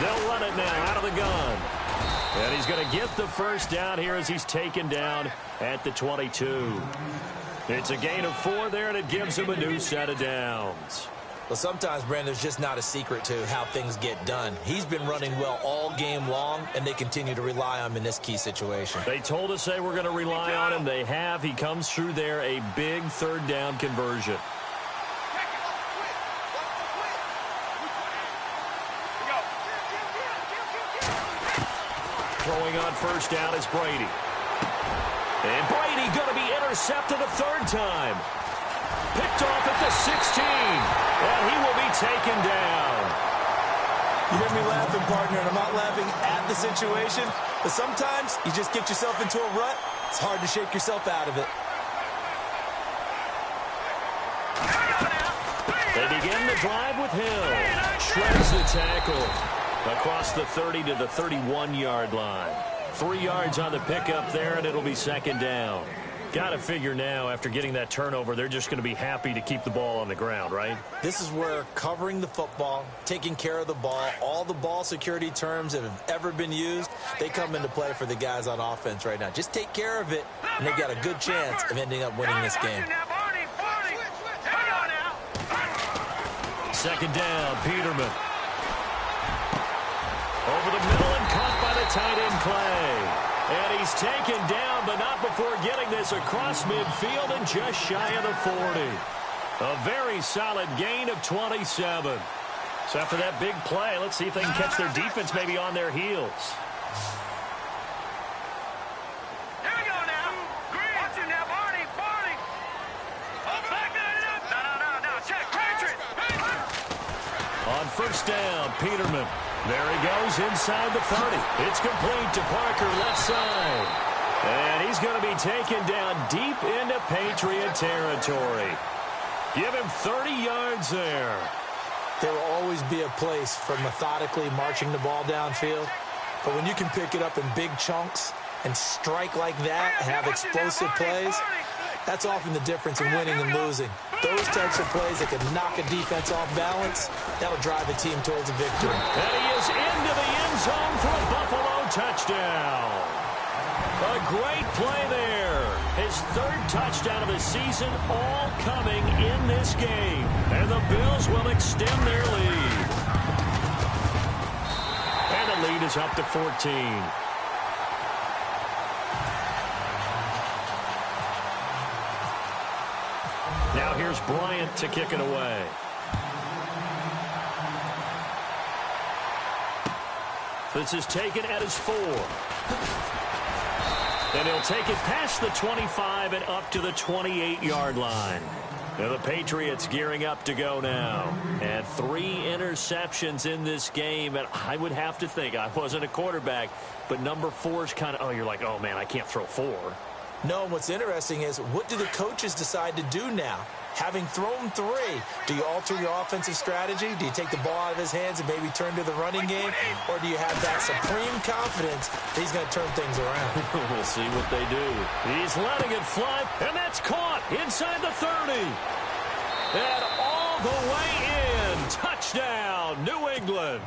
S5: They'll run it now out of the gun. And he's going to get the first down here as he's taken down at the 22. It's a gain of 4 there, and it gives him a new set of downs.
S6: Well, sometimes, Brandon, there's just not a secret to how things get done. He's been running well all game long, and they continue to rely on him in this key situation.
S5: They told us they were going to rely on him. They have. He comes through there, a big third down conversion. Throwing on first down is Brady. And Brady going to be intercepted a third time. Picked off at the 16. And he will be taken down.
S6: You hear me laughing, partner, and I'm not laughing at the situation, but sometimes you just get yourself into a rut. It's hard to shake yourself out of it.
S5: They begin the drive with Hill. Shreds the tackle across the 30 to the 31-yard line. 3 yards on the pickup there, and it'll be second down. Got to figure now, after getting that turnover, they're just going to be happy to keep the ball on the ground, right?
S6: This is where covering the football, taking care of the ball, all the ball security terms that have ever been used, they come into play for the guys on offense right now. Just take care of it, and they've got a good chance of ending up winning this game.
S5: Second down, Peterman. Over the middle and caught by the tight end Clay. And he's taken down, but not before getting this across midfield and just shy of the 40. A very solid gain of 27. So after that big play, let's see if they can catch their defense maybe on their heels.
S1: Here we go now. Green. Watch it now, Barney. Barney. Back it up. No. Check. Patriot.
S5: On first down, Peterman. There he goes inside the 30. It's complete to Parker, left side. And he's going to be taken down deep into Patriot territory. Give him 30 yards there.
S6: There will always be a place for methodically marching the ball downfield. But when you can pick it up in big chunks and strike like that and have explosive plays, that's often the difference in winning and losing. Those types of plays that can knock a defense off balance, that'll drive a team towards a victory.
S5: And he is into the end zone for a Buffalo touchdown. A great play there. His third touchdown of the season, all coming in this game. And the Bills will extend their lead. And the lead is up to 14. Now here's Bryant to kick it away. This is taken at his 4. And he'll take it past the 25 and up to the 28-yard line. Now the Patriots gearing up to go now. And 3 interceptions in this game. And I would have to think, I wasn't a quarterback, but number 4 is kind of, you're like, oh, man, I can't throw 4.
S6: No, what's interesting is, what do the coaches decide to do now? Having thrown 3, do you alter your offensive strategy? Do you take the ball out of his hands and maybe turn to the running game? Or do you have that supreme confidence that he's going to turn things around?
S5: We'll see what they do. He's letting it fly, and that's caught inside the 30. And all the way in. Touchdown, New England.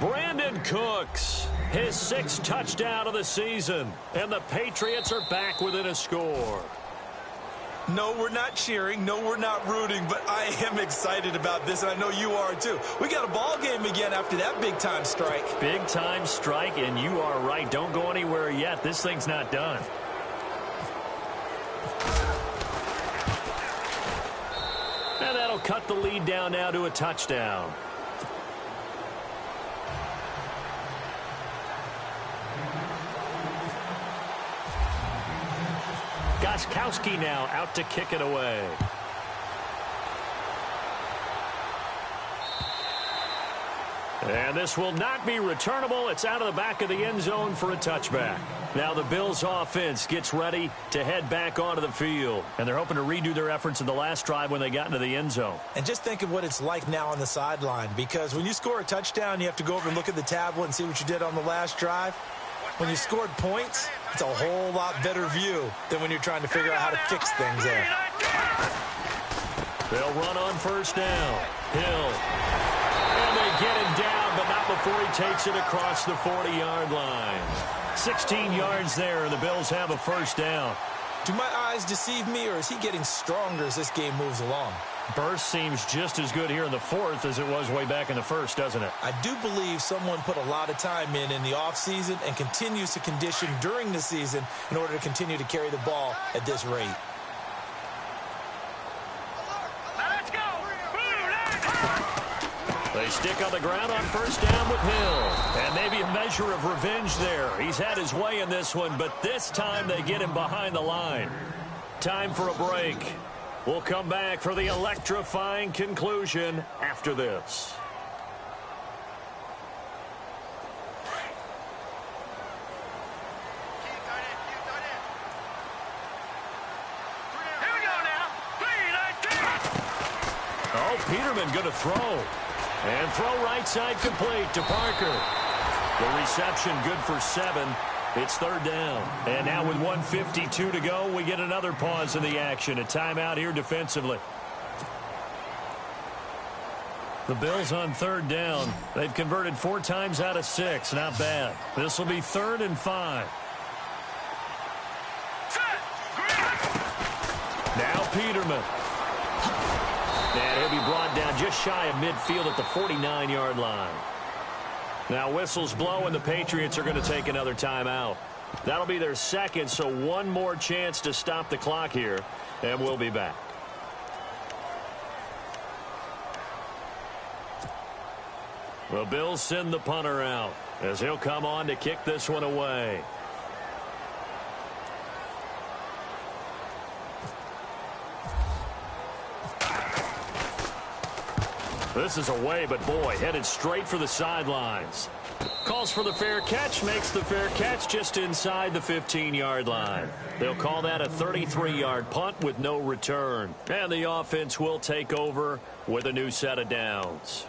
S5: Brandon Cooks, his 6th touchdown of the season. And the Patriots are back within a score.
S6: No, we're not cheering. No, we're not rooting, but I am excited about this, and I know you are too. We got a ball game again after that big-time strike.
S5: Big-time strike, and you are right. Don't go anywhere yet. This thing's not done. And that'll cut the lead down now to a touchdown. Gostkowski now out to kick it away. And this will not be returnable. It's out of the back of the end zone for a touchback. Now the Bills offense gets ready to head back onto the field. And they're hoping to redo their efforts in the last drive when they got into the end zone.
S6: And just think of what it's like now on the sideline. Because when you score a touchdown, you have to go over and look at the tablet and see what you did on the last drive. When you scored points, it's a whole lot better view than when you're trying to figure out how to fix things there.
S5: They'll run on first down. Hill. And they get him down, but not before he takes it across the 40-yard line. 16 yards there, and the Bills have a first down.
S6: Do my eyes deceive me, or is he getting stronger as this game moves along?
S5: Burst seems just as good here in the 4th as it was way back in the 1st, doesn't it?
S6: I do believe someone put a lot of time in the offseason and continues to condition during the season in order to continue to carry the ball at this rate.
S1: Let's go.
S5: They stick on the ground on first down with Hill. And maybe a measure of revenge there. He's had his way in this one, but this time they get him behind the line. Time for a break. We'll come back for the electrifying conclusion after this. Oh, Peterman going to throw. And throw right side complete to Parker. The reception good for 7. It's third down. And now with 1:52 to go, we get another pause in the action. A timeout here defensively. The Bills on third down. They've converted 4 times out of 6. Not bad. This will be 3rd and 5. Now Peterman. And he'll be brought down just shy of midfield at the 49-yard line. Now whistles blow, and the Patriots are going to take another timeout. That'll be their second, so one more chance to stop the clock here, and we'll be back. The Bills send the punter out as he'll come on to kick this one away. This is away, but boy, headed straight for the sidelines. Calls for the fair catch, makes the fair catch just inside the 15-yard line. They'll call that a 33-yard punt with no return. And the offense will take over with a new set of downs.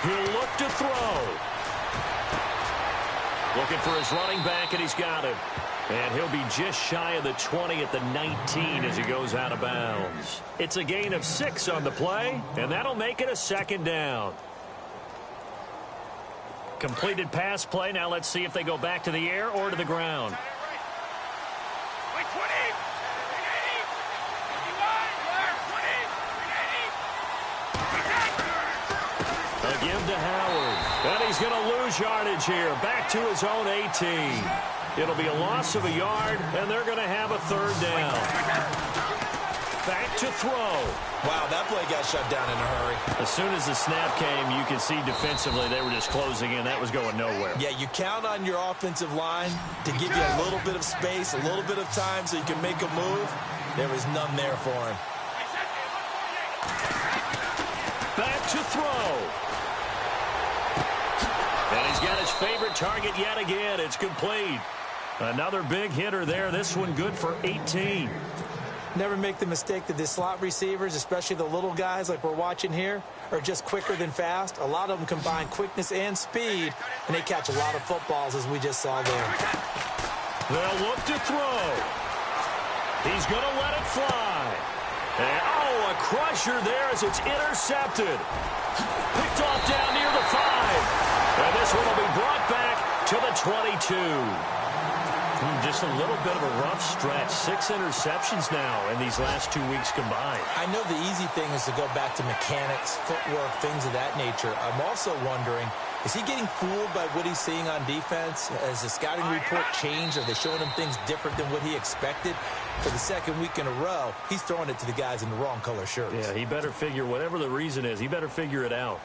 S5: He'll look to throw. Looking for his running back, and he's got him. And he'll be just shy of the 20 at the 19 as he goes out of bounds. It's a gain of 6 on the play, and that'll make it a 2nd down. Completed pass play. Now let's see if they go back to the air or to the ground. A give to Howard. And he's going to lose yardage here. Back to his own 18. It'll be a loss of a yard, and they're going to have a 3rd down. Back to throw.
S6: Wow, that play got shut down in a hurry.
S5: As soon as the snap came, you can see defensively they were just closing in. That was going nowhere.
S6: Yeah, you count on your offensive line to give you a little bit of space, a little bit of time so you can make a move. There was none there for him.
S5: Back to throw. And he's got his favorite target yet again. It's complete. Another big hitter there. This one good for 18.
S6: Never make the mistake that the slot receivers, especially the little guys like we're watching here, are just quicker than fast. A lot of them combine quickness and speed, and they catch a lot of footballs, as we just saw there.
S5: They'll look to throw. He's going to let it fly. And, oh, a crusher there as it's intercepted. Picked off down near the 5. And this one will be brought back to the 22. Just a little bit of a rough stretch. 6 interceptions now in these last 2 weeks combined.
S6: I know the easy thing is to go back to mechanics, footwork, things of that nature. I'm also wondering, is he getting fooled by what he's seeing on defense? Has the scouting report changed? Are they showing him things different than what he expected? For the 2nd week in a row, he's throwing it to the guys in the wrong color shirts.
S5: Yeah, he better figure, whatever the reason is, he better figure it out.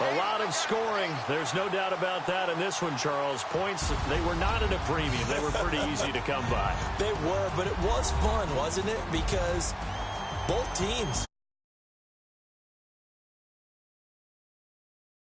S5: A lot of scoring. There's no doubt about that in this one, Charles. Points, they were not at a premium. They were pretty easy to come by.
S6: They were, but it was fun, wasn't it? Because both teams